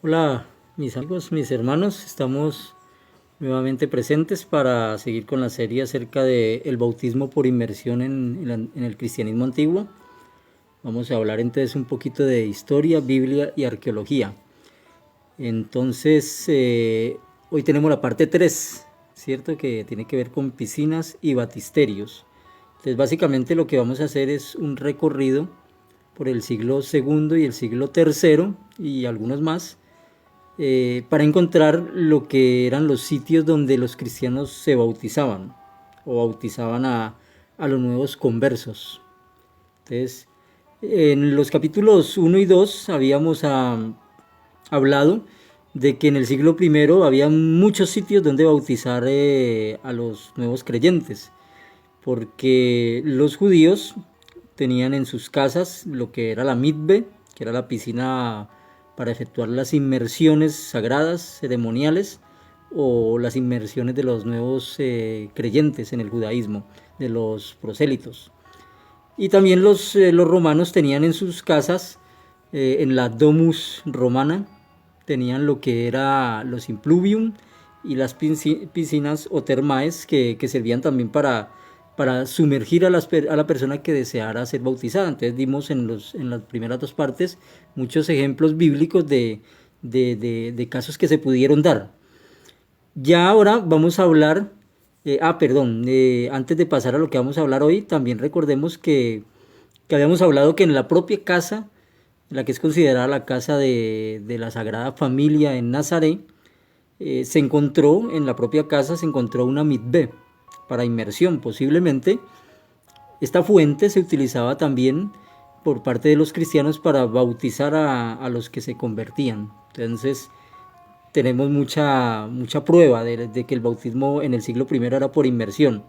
Hola, mis amigos, mis hermanos, estamos nuevamente presentes para seguir con la serie acerca del bautismo por inmersión en el cristianismo antiguo. Vamos a hablar entonces un poquito de historia, Biblia y arqueología. Entonces, hoy tenemos la parte 3, ¿cierto? Que tiene que ver con piscinas y batisterios. Entonces, básicamente lo que vamos a hacer es un recorrido por el siglo segundo y el siglo tercero y algunos más, para encontrar lo que eran los sitios donde los cristianos se bautizaban o bautizaban a los nuevos conversos. Entonces, en los capítulos 1 y 2 habíamos hablado de que en el siglo primero había muchos sitios donde bautizar a los nuevos creyentes, porque los judíos tenían en sus casas lo que era la mitbe, que era la piscina para efectuar las inmersiones sagradas, ceremoniales, o las inmersiones de los nuevos creyentes en el judaísmo, de los prosélitos. Y también los romanos tenían en sus casas, en la domus romana, tenían lo que era los impluvium y las piscinas o termaes que servían también para sumergir a la persona que deseara ser bautizada. Entonces dimos en las primeras dos partes muchos ejemplos bíblicos de casos que se pudieron dar. Ya ahora vamos a hablar, antes de pasar a lo que vamos a hablar hoy, también recordemos que habíamos hablado que en la propia casa, la que es considerada la casa de la Sagrada Familia en Nazaret, se encontró, en la propia casa se encontró una mitbe para inmersión. Posiblemente esta fuente se utilizaba también por parte de los cristianos para bautizar a los que se convertían. Entonces tenemos mucha prueba de que el bautismo en el siglo I era por inmersión.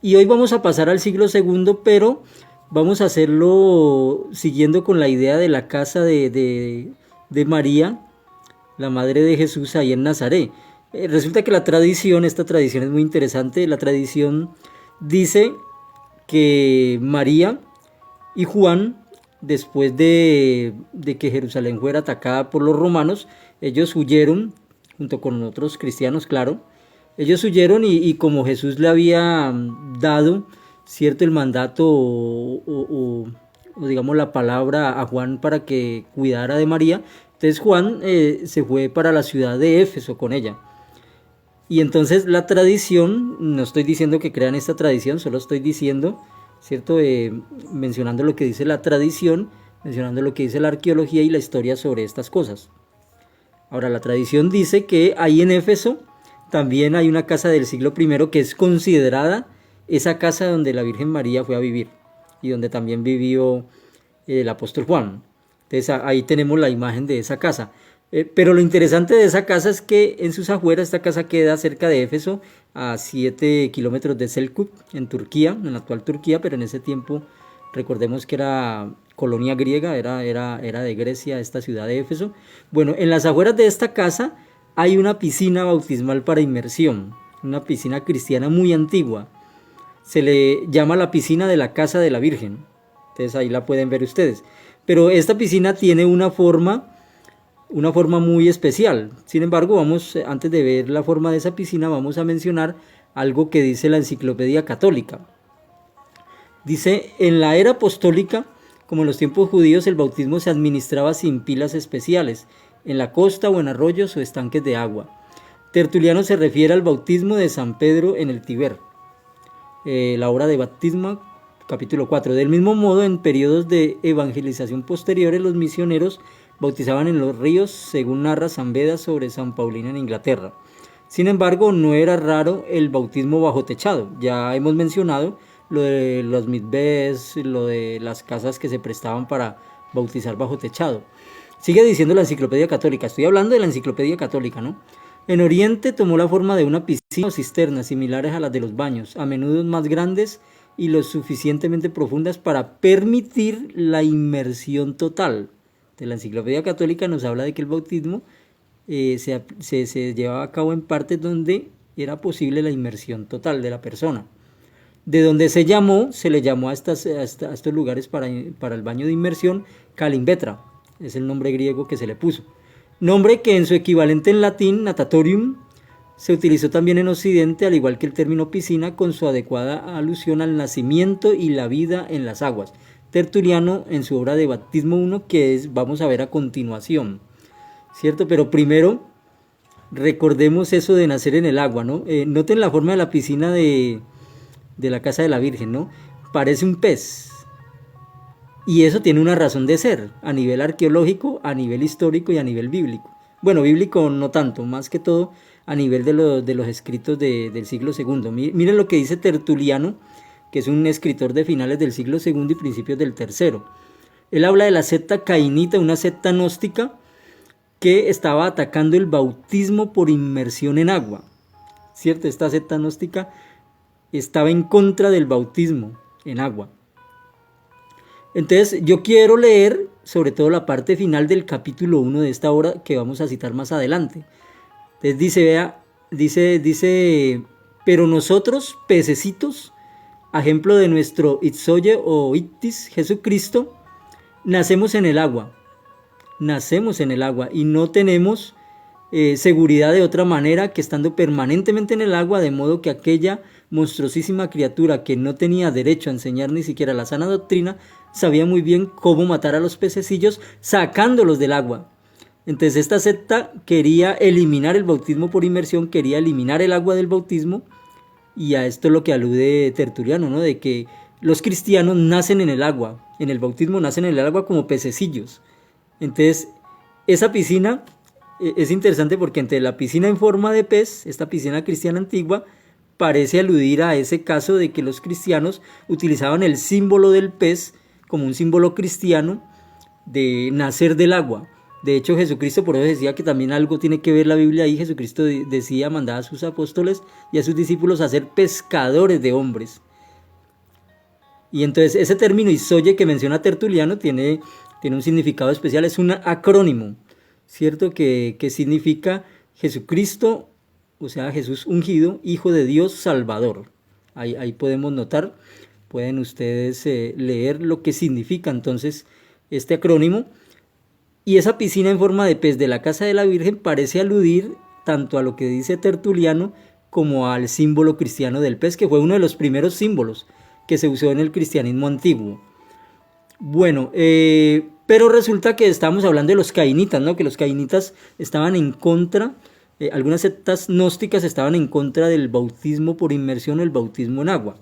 Y hoy vamos a pasar al siglo II, pero vamos a hacerlo siguiendo con la idea de la casa de María, la madre de Jesús, ahí en Nazaret. Resulta que esta tradición es muy interesante. La tradición dice que María y Juan, después de que Jerusalén fuera atacada por los romanos, ellos huyeron, junto con otros cristianos, claro. Ellos huyeron y como Jesús le había dado, cierto, el mandato o digamos la palabra a Juan para que cuidara de María, entonces Juan se fue para la ciudad de Éfeso con ella. Y entonces la tradición, no estoy diciendo que crean esta tradición, solo estoy diciendo, ¿cierto? Mencionando lo que dice la tradición, mencionando lo que dice la arqueología y la historia sobre estas cosas. Ahora, la tradición dice que ahí en Éfeso también hay una casa del siglo I que es considerada esa casa donde la Virgen María fue a vivir y donde también vivió el apóstol Juan. Entonces ahí tenemos la imagen de esa casa. Pero lo interesante de esa casa es que en sus afueras, esta casa queda cerca de Éfeso, a 7 kilómetros de Selkuk, en Turquía, en la actual Turquía, pero en ese tiempo recordemos que era colonia griega, era de Grecia esta ciudad de Éfeso. Bueno, en las afueras de esta casa hay una piscina bautismal para inmersión, una piscina cristiana muy antigua. Se le llama la piscina de la casa de la Virgen. Entonces ahí la pueden ver ustedes. Pero esta piscina tiene una forma muy especial. Sin embargo, antes de ver la forma de esa piscina, vamos a mencionar algo que dice la Enciclopedia Católica. Dice, en la era apostólica, como en los tiempos judíos, el bautismo se administraba sin pilas especiales, en la costa o en arroyos o estanques de agua. Tertuliano se refiere al bautismo de San Pedro en el Tíber. La obra de Baptisma, capítulo 4. Del mismo modo, en periodos de evangelización posteriores, los misioneros bautizaban en los ríos, según narra San Beda sobre San Paulino en Inglaterra. Sin embargo, no era raro el bautismo bajo techado. Ya hemos mencionado lo de los mitbés, lo de las casas que se prestaban para bautizar bajo techado. Sigue diciendo la Enciclopedia Católica, estoy hablando de la Enciclopedia Católica, ¿no? En Oriente tomó la forma de una piscina o cisterna similares a las de los baños, a menudo más grandes y lo suficientemente profundas para permitir la inmersión total. De la Enciclopedia Católica nos habla de que el bautismo se llevaba a cabo en partes donde era posible la inmersión total de la persona. De donde se le llamó a estos lugares para el baño de inmersión Kalimbetra, es el nombre griego que se le puso. nombre que en su equivalente en latín, natatorium, se utilizó también en Occidente, al igual que el término piscina, con su adecuada alusión al nacimiento y la vida en las aguas. Tertuliano en su obra de Bautismo I, que vamos a ver a continuación, ¿cierto? Pero primero recordemos eso de nacer en el agua, ¿no? Noten la forma de la piscina de la casa de la Virgen, ¿no? Parece un pez. Y eso tiene una razón de ser, a nivel arqueológico, a nivel histórico y a nivel bíblico. Bueno, bíblico no tanto, más que todo a nivel de los escritos del siglo II. Miren lo que dice Tertuliano, que es un escritor de finales del siglo II y principios del tercero. Él habla de la secta cainita, una secta gnóstica que estaba atacando el bautismo por inmersión en agua. ¿Cierto? Esta secta gnóstica estaba en contra del bautismo en agua. Entonces yo quiero leer sobre todo la parte final del capítulo 1 de esta obra que vamos a citar más adelante. Entonces dice, pero nosotros, pececitos, a ejemplo de nuestro Itzoye o Ictis, Jesucristo, nacemos en el agua y no tenemos seguridad de otra manera que estando permanentemente en el agua, de modo que aquella monstruosísima criatura que no tenía derecho a enseñar ni siquiera la sana doctrina, sabía muy bien cómo matar a los pececillos sacándolos del agua. Entonces esta secta quería eliminar el bautismo por inmersión, quería eliminar el agua del bautismo, y a esto es lo que alude Tertuliano, ¿no? De que los cristianos nacen en el agua, en el bautismo nacen en el agua como pececillos. Entonces esa piscina es interesante porque entre la piscina en forma de pez, esta piscina cristiana antigua, parece aludir a ese caso de que los cristianos utilizaban el símbolo del pez como un símbolo cristiano de nacer del agua. De hecho, Jesucristo, por eso decía que también algo tiene que ver la Biblia ahí. Jesucristo decía, mandaba a sus apóstoles y a sus discípulos a ser pescadores de hombres. Y entonces ese término isoye que menciona Tertuliano tiene un significado especial, es un acrónimo, ¿cierto? Que significa Jesucristo, o sea, Jesús ungido, Hijo de Dios, Salvador. Ahí podemos notar, pueden ustedes leer lo que significa entonces este acrónimo. Y esa piscina en forma de pez de la casa de la Virgen parece aludir tanto a lo que dice Tertuliano como al símbolo cristiano del pez, que fue uno de los primeros símbolos que se usó en el cristianismo antiguo. Bueno, pero resulta que estamos hablando de los cainitas, ¿no? Que los cainitas estaban en contra, algunas sectas gnósticas estaban en contra del bautismo por inmersión o el bautismo en agua.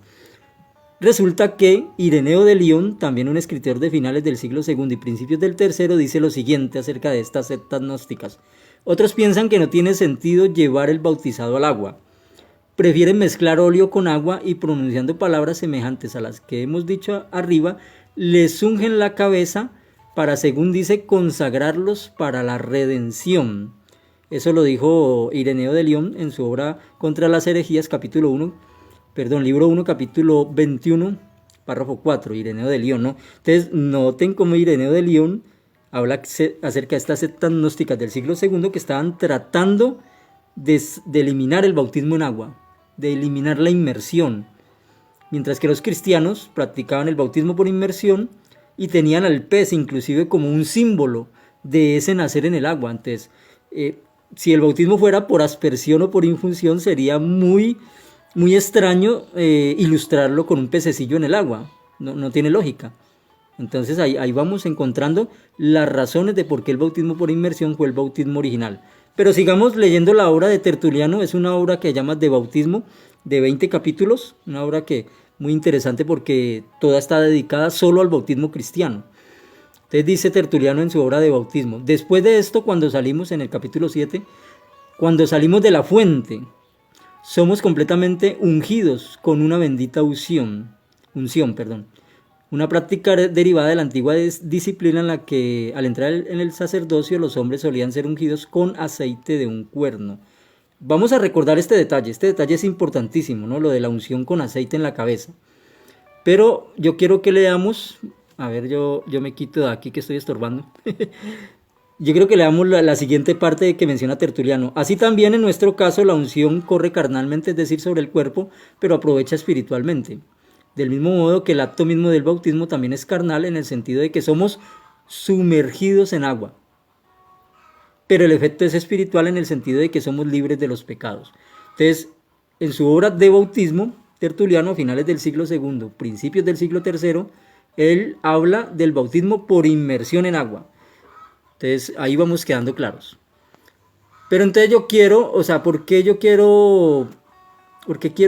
Resulta que Ireneo de León, también un escritor de finales del siglo II y principios del tercero, dice lo siguiente acerca de estas sectas gnósticas. Otros piensan que no tiene sentido llevar el bautizado al agua. Prefieren mezclar óleo con agua y pronunciando palabras semejantes a las que hemos dicho arriba, les ungen la cabeza para, según dice, consagrarlos para la redención. Eso lo dijo Ireneo de León en su obra Contra las herejías, libro 1, capítulo 21, párrafo 4, Ireneo de León, ¿no? Entonces, noten cómo Ireneo de León habla acerca de estas sectas gnósticas del siglo II que estaban tratando de eliminar el bautismo en agua, de eliminar la inmersión, mientras que los cristianos practicaban el bautismo por inmersión y tenían al pez inclusive como un símbolo de ese nacer en el agua. Entonces, si el bautismo fuera por aspersión o por infusión, sería muy extraño ilustrarlo con un pececillo en el agua. No tiene lógica. Entonces ahí vamos encontrando las razones de por qué el bautismo por inmersión fue el bautismo original. Pero sigamos leyendo la obra de Tertuliano. Es una obra que llama De Bautismo, de 20 capítulos. Una obra que muy interesante porque toda está dedicada solo al bautismo cristiano. Entonces dice Tertuliano en su obra de Bautismo: después de esto, cuando salimos, en el capítulo 7, cuando salimos de la fuente, somos completamente ungidos con una bendita unción, una práctica derivada de la antigua disciplina en la que al entrar en el sacerdocio los hombres solían ser ungidos con aceite de un cuerno. Vamos a recordar este detalle es importantísimo, ¿no? Lo de la unción con aceite en la cabeza. Pero yo quiero que leamos, a ver, yo me quito de aquí que estoy estorbando. Yo creo que leamos la siguiente parte que menciona Tertuliano. Así también en nuestro caso la unción corre carnalmente, es decir, sobre el cuerpo, pero aprovecha espiritualmente. Del mismo modo que el acto mismo del bautismo también es carnal en el sentido de que somos sumergidos en agua. pero el efecto es espiritual en el sentido de que somos libres de los pecados. Entonces, en su obra de bautismo, Tertuliano, a finales del siglo II, principios del siglo III, él habla del bautismo por inmersión en agua. Entonces, ahí vamos quedando claros. Pero entonces yo quiero, o sea, ¿por qué quiero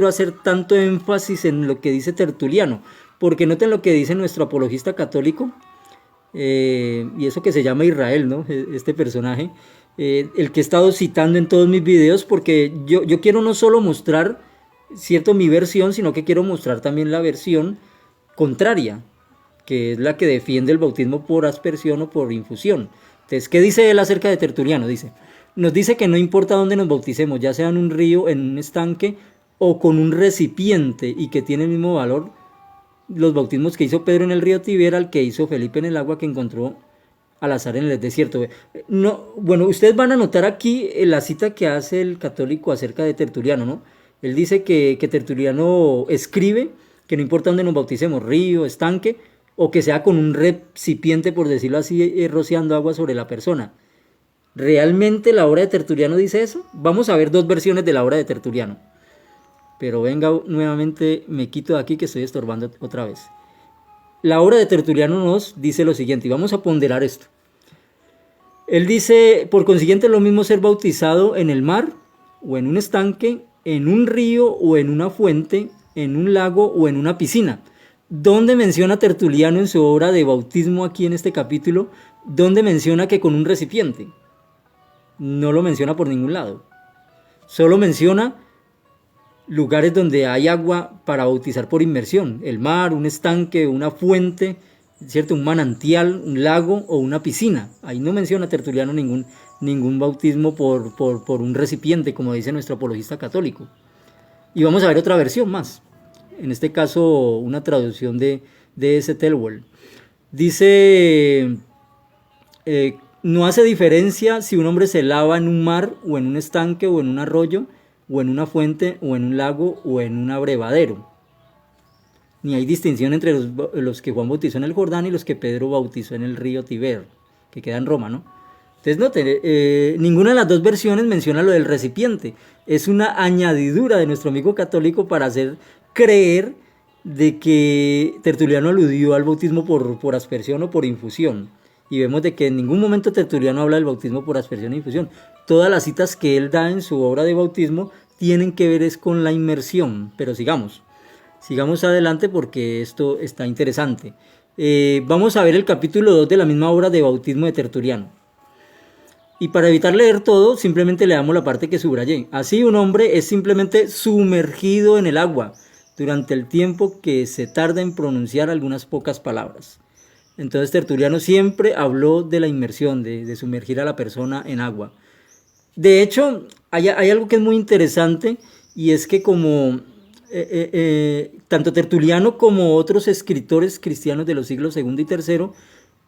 hacer tanto énfasis en lo que dice Tertuliano? Porque noten lo que dice nuestro apologista católico, y eso que se llama Israel, ¿no? Este personaje, el que he estado citando en todos mis videos, porque yo quiero no solo mostrar, cierto, mi versión, sino que quiero mostrar también la versión contraria, que es la que defiende el bautismo por aspersión o por infusión. Entonces, ¿qué dice él acerca de Tertuliano? Nos dice que no importa dónde nos bauticemos, ya sea en un río, en un estanque o con un recipiente, y que tiene el mismo valor los bautismos que hizo Pedro en el río Tiber al que hizo Felipe en el agua que encontró al azar en el desierto. No, bueno, ustedes van a notar aquí la cita que hace el católico acerca de Tertuliano, ¿no? Él dice que Tertuliano escribe que no importa dónde nos bauticemos, río, estanque, o que sea con un recipiente, por decirlo así, rociando agua sobre la persona. ¿Realmente la obra de Tertuliano dice eso? Vamos a ver dos versiones de la obra de Tertuliano. Pero venga, nuevamente me quito de aquí que estoy estorbando otra vez. La obra de Tertuliano nos dice lo siguiente, y vamos a ponderar esto. Él dice, por consiguiente, lo mismo ser bautizado en el mar, o en un estanque, en un río, o en una fuente, en un lago, o en una piscina. ¿Dónde menciona Tertuliano en su obra de bautismo aquí en este capítulo? ¿Dónde menciona que con un recipiente? No lo menciona por ningún lado. Solo menciona lugares donde hay agua para bautizar por inmersión, el mar, un estanque, una fuente, ¿cierto? Un manantial, un lago o una piscina. Ahí no menciona Tertuliano ningún bautismo por un recipiente, como dice nuestro apologista católico. Y vamos a ver otra versión más, en este caso una traducción de S. Telwell. Dice, no hace diferencia si un hombre se lava en un mar o en un estanque o en un arroyo, o en una fuente, o en un lago, o en un abrevadero. Ni hay distinción entre los que Juan bautizó en el Jordán y los que Pedro bautizó en el río Tiber, que queda en Roma, ¿no? Entonces, noten, ninguna de las dos versiones menciona lo del recipiente. Es una añadidura de nuestro amigo católico para hacer creer de que Tertuliano aludió al bautismo por aspersión o por infusión. Y vemos de que en ningún momento Tertuliano habla del bautismo por aspersión e infusión. Todas las citas que él da en su obra de bautismo tienen que ver es con la inmersión. Pero sigamos adelante porque esto está interesante. Vamos a ver el capítulo 2 de la misma obra de bautismo de Tertuliano. Y para evitar leer todo, simplemente le damos la parte que subrayé. Así, un hombre es simplemente sumergido en el agua durante el tiempo que se tarda en pronunciar algunas pocas palabras. Entonces Tertuliano siempre habló de la inmersión, de sumergir a la persona en agua. De hecho, hay algo que es muy interesante, y es que como tanto Tertuliano como otros escritores cristianos de los siglos II y III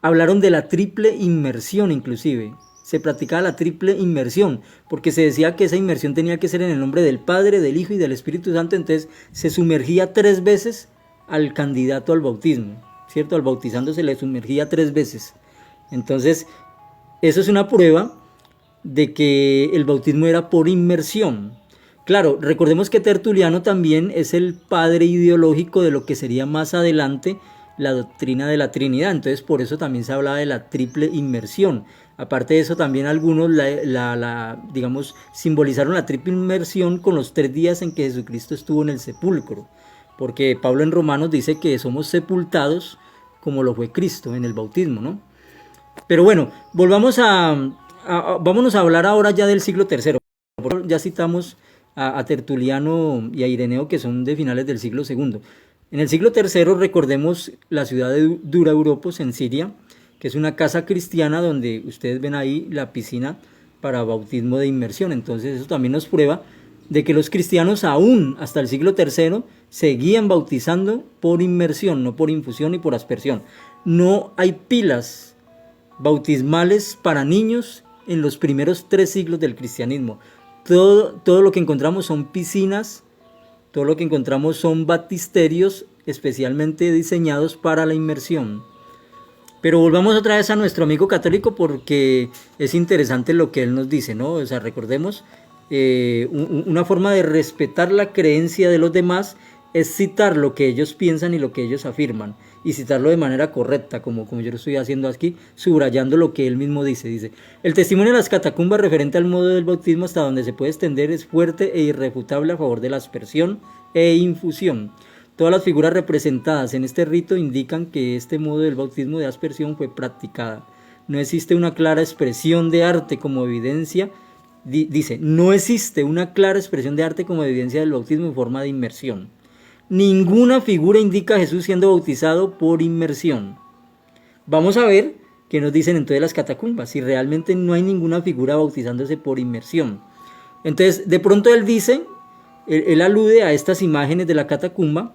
hablaron de la triple inmersión. Inclusive se practicaba la triple inmersión, porque se decía que esa inmersión tenía que ser en el nombre del Padre, del Hijo y del Espíritu Santo. Entonces se sumergía 3 veces al candidato al bautismo, ¿cierto? Al bautizando se le sumergía 3 veces. Entonces eso es una prueba de que el bautismo era por inmersión. Claro, recordemos que Tertuliano también es el padre ideológico de lo que sería más adelante la doctrina de la Trinidad. Entonces por eso también se hablaba de la triple inmersión. Aparte de eso, también algunos digamos, simbolizaron la triple inmersión con los 3 días en que Jesucristo estuvo en el sepulcro, porque Pablo en Romanos dice que somos sepultados como lo fue Cristo en el bautismo, ¿no? Pero bueno, vámonos a hablar ahora ya del siglo III. Ya citamos a Tertuliano y a Ireneo, que son de finales del siglo II. En el siglo III recordemos la ciudad de Dura Europos en Siria, que es una casa cristiana donde ustedes ven ahí la piscina para bautismo de inmersión. Entonces eso también nos prueba de que los cristianos aún hasta el siglo III seguían bautizando por inmersión, no por infusión ni por aspersión. No hay pilas bautismales para niños en los primeros 3 siglos del cristianismo. Todo lo que encontramos son piscinas, todo lo que encontramos son baptisterios especialmente diseñados para la inmersión. Pero volvamos otra vez a nuestro amigo católico porque es interesante lo que él nos dice, ¿no? O sea, recordemos, una forma de respetar la creencia de los demás es citar lo que ellos piensan y lo que ellos afirman, y citarlo de manera correcta, como yo lo estoy haciendo aquí, subrayando lo que él mismo dice. Dice: el testimonio de las catacumbas referente al modo del bautismo hasta donde se puede extender es fuerte e irrefutable a favor de la aspersión e infusión. Todas las figuras representadas en este rito indican que este modo del bautismo de aspersión fue practicada. No existe una clara expresión de arte como evidencia, dice, no existe una clara expresión de arte como evidencia del bautismo en forma de inmersión. Ninguna figura indica a Jesús siendo bautizado por inmersión. Vamos a ver qué nos dicen entonces las catacumbas, si realmente no hay ninguna figura bautizándose por inmersión. Entonces, de pronto él dice, él alude a estas imágenes de la catacumba.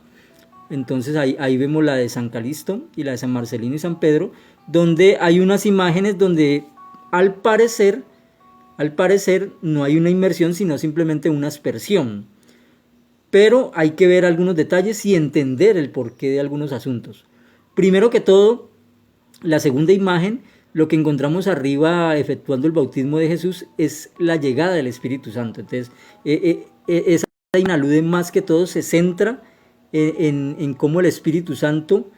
Entonces ahí vemos la de San Calixto y la de San Marcelino y San Pedro, donde hay unas imágenes donde al parecer no hay una inmersión, sino simplemente una aspersión. Pero hay que ver algunos detalles y entender el porqué de algunos asuntos. Primero que todo, la segunda imagen, lo que encontramos arriba efectuando el bautismo de Jesús es la llegada del Espíritu Santo. Entonces, esa imagen alude más que todo, se centra en cómo el Espíritu Santo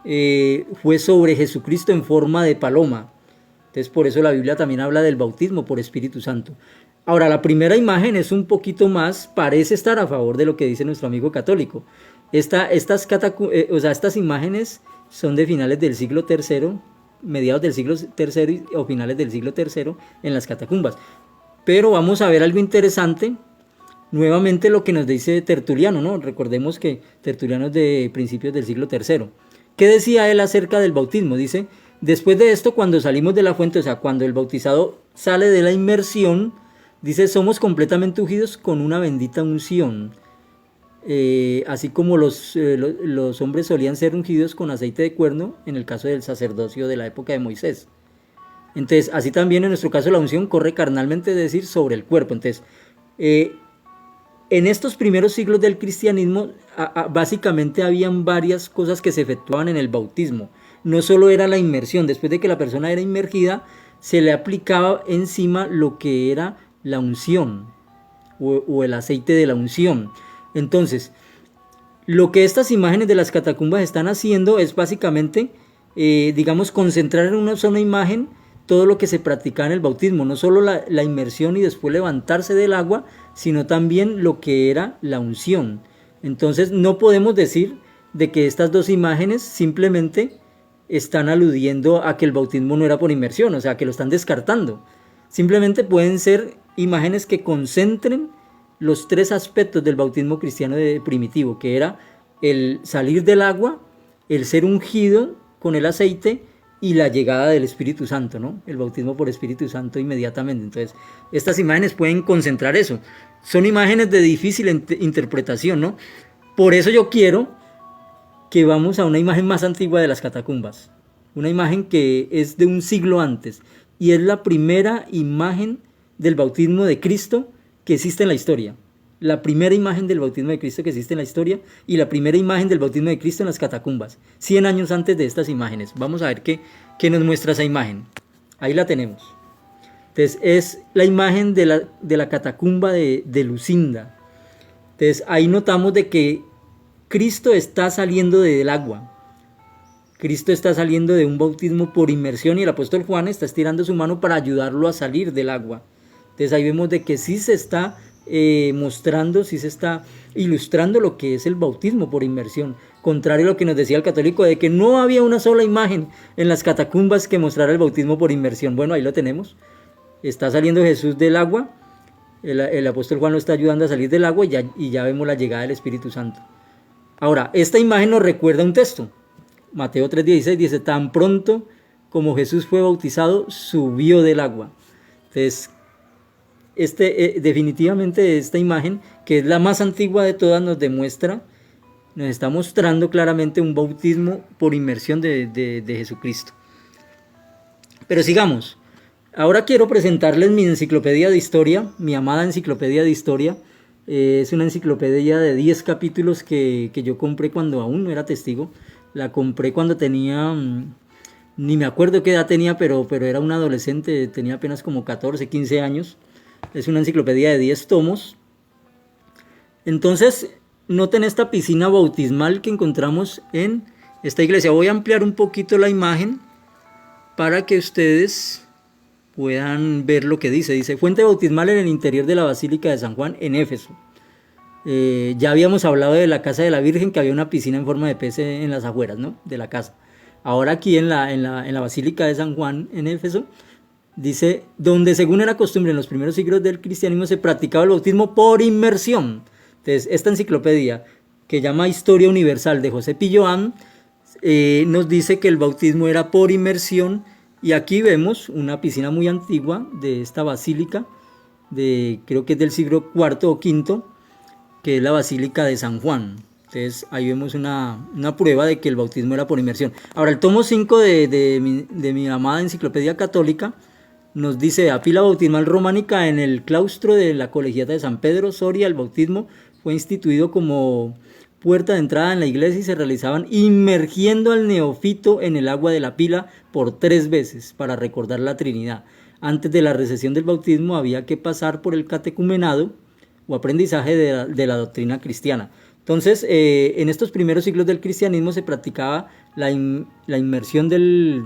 fue sobre Jesucristo en forma de paloma. Entonces por eso la Biblia también habla del bautismo por Espíritu Santo. Ahora, la primera imagen es un poquito más, parece estar a favor de lo que dice nuestro amigo católico. Estas imágenes son de finales del siglo III, mediados del siglo III o finales del siglo III en las catacumbas. Pero vamos a ver algo interesante. Nuevamente lo que nos dice Tertuliano, ¿no? Recordemos que Tertuliano es de principios del siglo III. ¿Qué decía él acerca del bautismo? Dice: después de esto, cuando salimos de la fuente, o sea, cuando el bautizado sale de la inmersión, dice, somos completamente ungidos con una bendita unción. Así como los hombres solían ser ungidos con aceite de cuerno en el caso del sacerdocio de la época de Moisés. Entonces, así también en nuestro caso la unción corre carnalmente, es decir, sobre el cuerpo. Entonces, en estos primeros siglos del cristianismo, básicamente habían varias cosas que se efectuaban en el bautismo. No solo era la inmersión, después de que la persona era inmergida, se le aplicaba encima lo que era la unción o el aceite de la unción. Entonces, lo que estas imágenes de las catacumbas están haciendo es básicamente, concentrar en una sola imagen todo lo que se practicaba en el bautismo, no solo la inmersión y después levantarse del agua, sino también lo que era la unción. Entonces no podemos decir de que estas dos imágenes simplemente están aludiendo a que el bautismo no era por inmersión, o sea, que lo están descartando. Simplemente pueden ser imágenes que concentren los tres aspectos del bautismo cristiano primitivo, que era el salir del agua, el ser ungido con el aceite y la llegada del Espíritu Santo, ¿no? El bautismo por Espíritu Santo inmediatamente. Entonces, estas imágenes pueden concentrar eso. Son imágenes de difícil interpretación, ¿no? Por eso yo quiero que vamos a una imagen más antigua de las catacumbas. Una imagen que es de un siglo antes. Y es la primera imagen del bautismo de Cristo que existe en la historia. La primera imagen del bautismo de Cristo que existe en la historia y la primera imagen del bautismo de Cristo en las catacumbas. 100 años antes de estas imágenes. Vamos a ver qué nos muestra esa imagen. Ahí la tenemos. Entonces es la imagen de la catacumba de Lucinda. Entonces ahí notamos de que Cristo está saliendo del agua. Cristo está saliendo de un bautismo por inmersión y el apóstol Juan está estirando su mano para ayudarlo a salir del agua. Entonces ahí vemos de que sí se está mostrando, sí se está ilustrando lo que es el bautismo por inmersión, contrario a lo que nos decía el católico de que no había una sola imagen en las catacumbas que mostrara el bautismo por inmersión. Bueno, ahí lo tenemos, está saliendo Jesús del agua, el apóstol Juan lo está ayudando a salir del agua y ya vemos la llegada del Espíritu Santo. Ahora, esta imagen nos recuerda un texto, Mateo 3:16 dice, tan pronto como Jesús fue bautizado, subió del agua. Entonces, definitivamente esta imagen, que es la más antigua de todas, nos está mostrando claramente un bautismo por inmersión de Jesucristo. Pero sigamos. Ahora quiero presentarles mi enciclopedia de historia, mi amada enciclopedia de historia. Es una enciclopedia de 10 capítulos que yo compré cuando aún no era testigo. La compré cuando tenía ni me acuerdo qué edad tenía, pero era un adolescente, tenía apenas como 14, 15 años. Es una enciclopedia de 10 tomos. Entonces, noten esta piscina bautismal que encontramos en esta iglesia. Voy a ampliar un poquito la imagen para que ustedes puedan ver lo que dice. Dice, fuente bautismal en el interior de la Basílica de San Juan en Éfeso. Ya habíamos hablado de la casa de la Virgen, que había una piscina en forma de pez en las afueras, ¿no?, de la casa. Ahora aquí en la Basílica de San Juan en Éfeso, dice, donde según era costumbre en los primeros siglos del cristianismo se practicaba el bautismo por inmersión. Entonces, esta enciclopedia que llama Historia Universal de José Pilloán nos dice que el bautismo era por inmersión, y aquí vemos una piscina muy antigua de esta basílica, creo que es del siglo IV o V, que es la Basílica de San Juan. Entonces ahí vemos una prueba de que el bautismo era por inmersión. Ahora el tomo 5 de mi amada enciclopedia católica nos dice, a pila bautismal románica en el claustro de la colegiata de San Pedro, Soria, el bautismo fue instituido como puerta de entrada en la iglesia y se realizaban inmergiendo al neófito en el agua de la pila por 3 veces para recordar la Trinidad. Antes de la recesión del bautismo había que pasar por el catecumenado o aprendizaje de la doctrina cristiana. Entonces, en estos primeros siglos del cristianismo se practicaba la inmersión del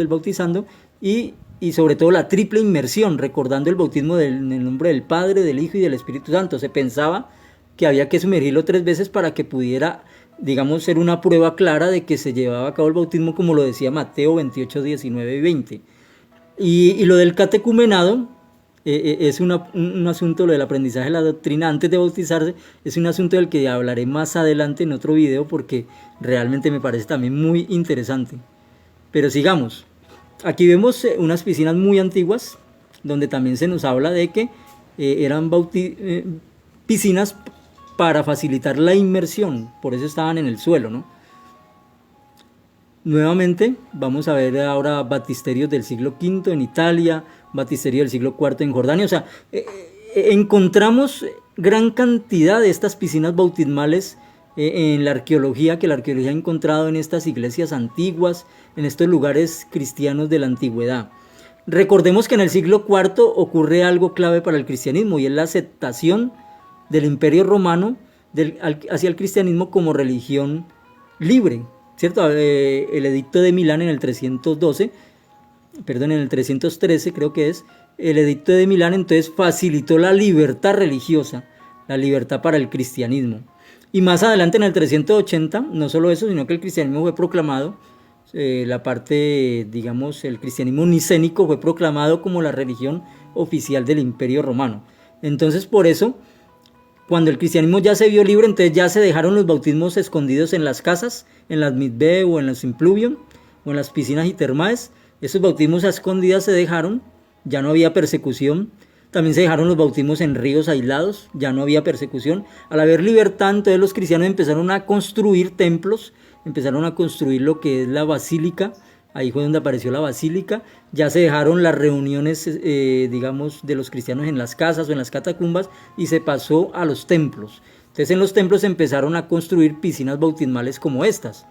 bautizando y sobre todo la triple inmersión, recordando el bautismo en el nombre del Padre, del Hijo y del Espíritu Santo. Se pensaba que había que sumergirlo 3 veces para que pudiera, ser una prueba clara de que se llevaba a cabo el bautismo, como lo decía Mateo 28, 19 y 20. Y lo del catecumenado es un asunto, lo del aprendizaje de la doctrina antes de bautizarse, es un asunto del que hablaré más adelante en otro video, porque realmente me parece también muy interesante. Pero sigamos. Aquí vemos unas piscinas muy antiguas, donde también se nos habla de que eran piscinas para facilitar la inmersión, por eso estaban en el suelo, ¿no? Nuevamente vamos a ver ahora batisterios del siglo V en Italia, batisterio del siglo IV en Jordania. O sea, encontramos gran cantidad de estas piscinas bautismales en la arqueología, que la arqueología ha encontrado en estas iglesias antiguas, en estos lugares cristianos de la antigüedad. Recordemos que en el siglo IV ocurre algo clave para el cristianismo, y es la aceptación del Imperio Romano hacia el cristianismo como religión libre, ¿cierto? El edicto de Milán en el 313 creo que es, el edicto de Milán entonces facilitó la libertad religiosa, la libertad para el cristianismo. Y más adelante en el 380, no solo eso, sino que el cristianismo fue proclamado, el cristianismo nicénico fue proclamado como la religión oficial del Imperio Romano. Entonces, por eso, cuando el cristianismo ya se vio libre, entonces ya se dejaron los bautismos escondidos en las casas, en las mitbe o en los impluvium o en las piscinas y termales. Esos bautismos a escondidas se dejaron, ya no había persecución. También se dejaron los bautismos en ríos aislados, ya no había persecución. Al haber libertad, entonces los cristianos empezaron a construir templos, empezaron a construir lo que es la basílica. Ahí fue donde apareció la basílica. Ya se dejaron las reuniones, de los cristianos en las casas o en las catacumbas, y se pasó a los templos. Entonces en los templos empezaron a construir piscinas bautismales como estas.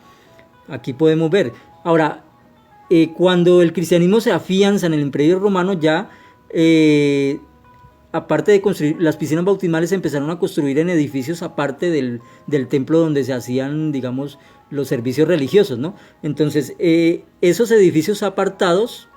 Aquí podemos ver. Ahora, cuando el cristianismo se afianza en el Imperio Romano, ya aparte de construir las piscinas bautismales, se empezaron a construir en edificios aparte del templo donde se hacían, los servicios religiosos, ¿no? Entonces, esos edificios apartados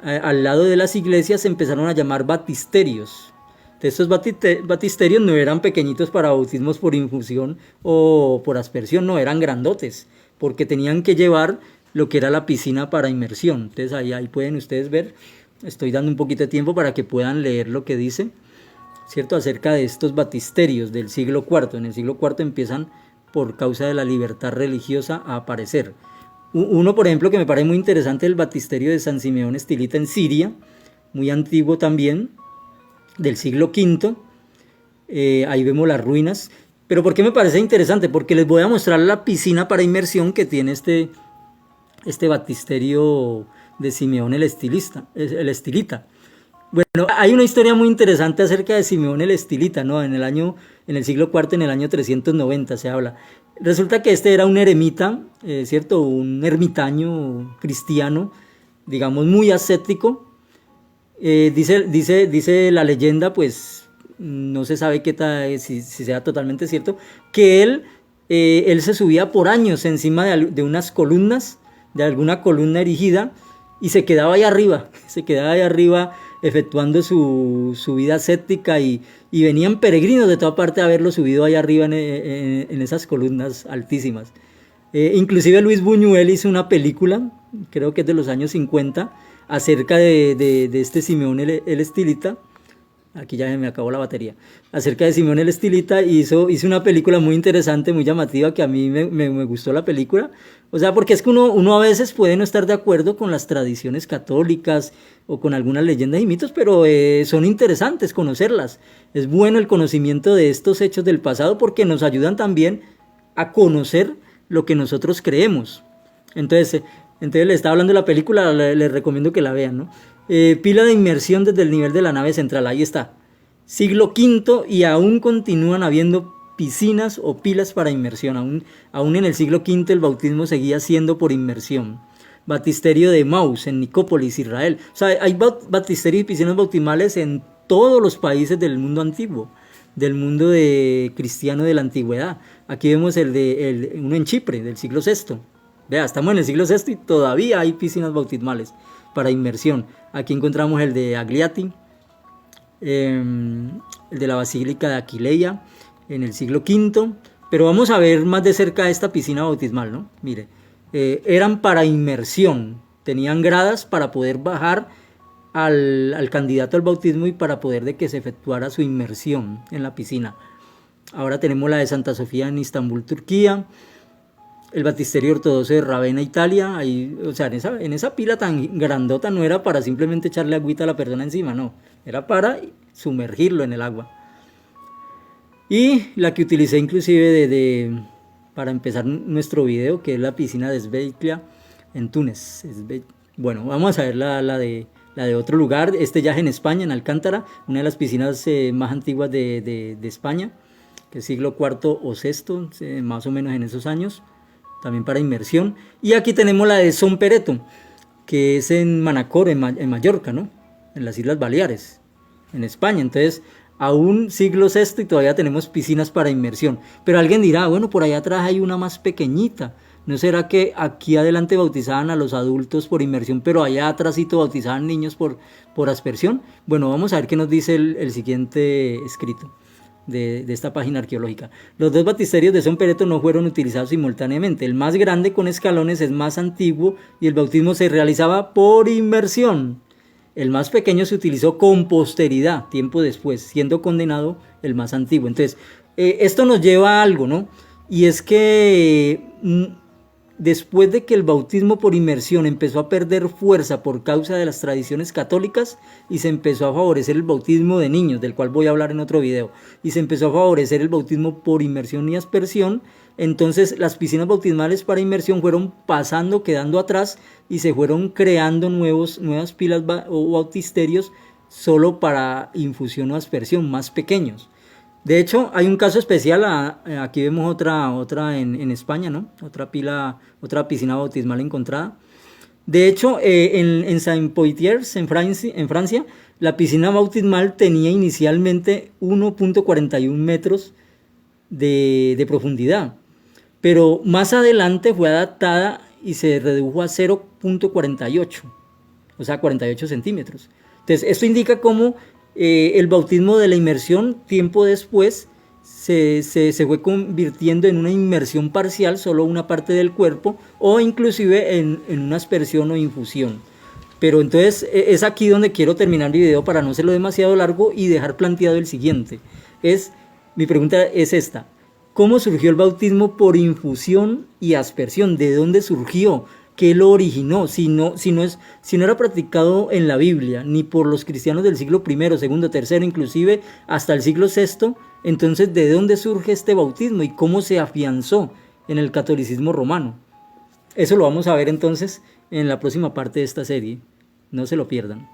al lado de las iglesias se empezaron a llamar batisterios. Estos batisterios no eran pequeñitos para bautismos por infusión o por aspersión, no, eran grandotes, porque tenían que llevar lo que era la piscina para inmersión. Entonces ahí pueden ustedes ver, estoy dando un poquito de tiempo para que puedan leer lo que dice, ¿cierto?, acerca de estos batisterios del siglo IV. En el siglo IV empiezan, por causa de la libertad religiosa, a aparecer. Uno, por ejemplo, que me parece muy interesante, el batisterio de San Simeón Estilita en Siria, muy antiguo también, del siglo V. Ahí vemos las ruinas. Pero ¿por qué me parece interesante? Porque les voy a mostrar la piscina para inmersión que tiene este batisterio de Simeón el Estilita. Bueno, hay una historia muy interesante acerca de Simeón el Estilita, ¿no? En el siglo IV, en el año 390 se habla. Resulta que este era un eremita, ¿cierto? Un ermitaño cristiano, digamos, muy ascético. Dice la leyenda, pues no se sabe si sea totalmente cierto, que él se subía por años encima de unas columnas, de alguna columna erigida, y se quedaba ahí arriba efectuando su vida ascética, y venían peregrinos de toda parte a verlo subido ahí arriba en esas columnas altísimas. Inclusive Luis Buñuel hizo una película, creo que es de los años 50, acerca de este Simeón el Estilita. Aquí ya me acabó la batería. Acerca de Simeón el Estilita, hizo una película muy interesante, muy llamativa, que a mí me gustó la película. O sea, porque es que uno a veces puede no estar de acuerdo con las tradiciones católicas o con algunas leyendas y mitos, pero son interesantes conocerlas. Es bueno el conocimiento de estos hechos del pasado porque nos ayudan también a conocer lo que nosotros creemos. Entonces le estaba hablando de la película, les recomiendo que la vean, ¿no? Pila de inmersión desde el nivel de la nave central, ahí está. Siglo V, y aún continúan habiendo piscinas o pilas para inmersión. Aún en el siglo V el bautismo seguía siendo por inmersión. Baptisterio de Maús, en Nicópolis, Israel. O sea, hay baptisterios y piscinas bautismales en todos los países del mundo antiguo, del mundo cristiano de la antigüedad. Aquí vemos uno en Chipre, del siglo VI. Vea, estamos en el siglo VI y todavía hay piscinas bautismales para inmersión. Aquí encontramos el de Agliati, el de la Basílica de Aquileia, en el siglo V. Pero vamos a ver más de cerca esta piscina bautismal, ¿no? Mire, eran para inmersión, tenían gradas para poder bajar al candidato al bautismo y para poder de que se efectuara su inmersión en la piscina. Ahora tenemos la de Santa Sofía en Istambul, Turquía. El baptisterio ortodoxo de Ravenna, Italia. Ahí, o sea, en esa pila tan grandota no era para simplemente echarle agüita a la persona encima, no. Era para sumergirlo en el agua. Y la que utilicé inclusive para empezar nuestro video, que es la piscina de Esbeiklia en Túnez. Bueno, vamos a ver la de otro lugar. Este ya es en España, en Alcántara, una de las piscinas más antiguas de España, que es siglo IV o VI, más o menos en esos años, también para inmersión. Y aquí tenemos la de Son Pereto, que es en Manacor, en Mallorca, ¿no? En las Islas Baleares, en España. Entonces, aún siglo VI y todavía tenemos piscinas para inmersión. Pero alguien dirá, bueno, por allá atrás hay una más pequeñita. ¿No será que aquí adelante bautizaban a los adultos por inmersión, pero allá atrásito bautizaban niños por aspersión? Bueno, vamos a ver qué nos dice el siguiente escrito de esta página arqueológica. Los dos baptisterios de Son Pereto no fueron utilizados simultáneamente. El más grande, con escalones, es más antiguo y el bautismo se realizaba por inmersión. El más pequeño se utilizó con posteridad, tiempo después, siendo condenado el más antiguo. Entonces, esto nos lleva a algo, ¿no? Y es que después de que el bautismo por inmersión empezó a perder fuerza por causa de las tradiciones católicas y se empezó a favorecer el bautismo de niños, del cual voy a hablar en otro video, y se empezó a favorecer el bautismo por inmersión y aspersión, entonces las piscinas bautismales para inmersión fueron quedando atrás, y se fueron creando nuevas pilas o bautisterios solo para infusión o aspersión, más pequeños. De hecho, hay un caso especial, aquí vemos otra en España, ¿no? Otra piscina bautismal encontrada. De hecho, en Saint-Poitiers, en Francia, la piscina bautismal tenía inicialmente 1.41 metros de profundidad, pero más adelante fue adaptada y se redujo a 0.48, o sea, 48 centímetros. Entonces, esto indica cómo el bautismo de la inmersión, tiempo después, se fue convirtiendo en una inmersión parcial, solo una parte del cuerpo, o inclusive en una aspersión o infusión. Pero entonces es aquí donde quiero terminar mi video para no hacerlo demasiado largo y dejar planteado el siguiente. Mi pregunta es esta: ¿cómo surgió el bautismo por infusión y aspersión? ¿De dónde surgió? ¿Qué lo originó? Si no era practicado en la Biblia, ni por los cristianos del siglo I, II, III, inclusive hasta el siglo VI, entonces ¿de dónde surge este bautismo y cómo se afianzó en el catolicismo romano? Eso lo vamos a ver entonces en la próxima parte de esta serie. No se lo pierdan.